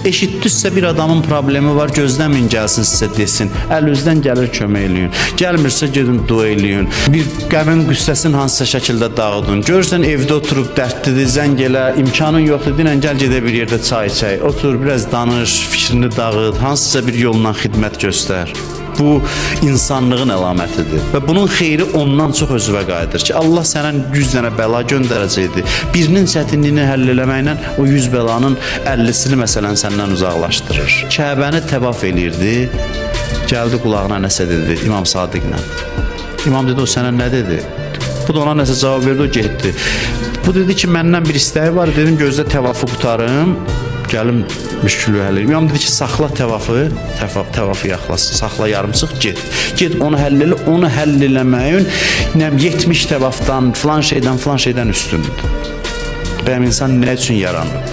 Eşitdinizsə bir adamın problemi var, gözləməyin gəlsin sizə desin. Əlinizdən gəlir kömək eləyin. Gəlmirsə gedin dua eləyin. Bir qəmin qüssəsini hansısa şəkildə dağıdın. Görürsən evdə oturub dərdlidir, zəng elə, imkanın yoxdur, dinən gəl gedə bir yerdə çay içək. Otur, biraz danış, fikrini dağıt, hansısa bir yolla xidmət göstər. Bu insanlığın əlamətidir və bunun xeyri ondan çox özünə qayıdır ki, Allah sənə 100 dənə bəla göndərəcəkdir. Birinin çətinliyini həll eləməklə o 100 bəlanın 50-sini məsələn səndən uzaqlaşdırır. Kəbəni təvaf eləyirdi, gəldi qulağına nəsə dedi İmam Sadiqlə. İmam dedi, o sənə nə dedi? Bu da ona nəsə cavab verdi, o getdi. Bu dedi ki, məndən bir istəyi var, dedim gözlə təvafı qutarım. Gəlim müşkülü həll edim. İmam dedi ki, saxla təvafı, təvafı yaxlasın, saxla yarımçıq, get onu həll elə, onu həll eləməyin 70 təvafdan, filan şeydən üstündür. Bəyəm insan nə üçün yaranır?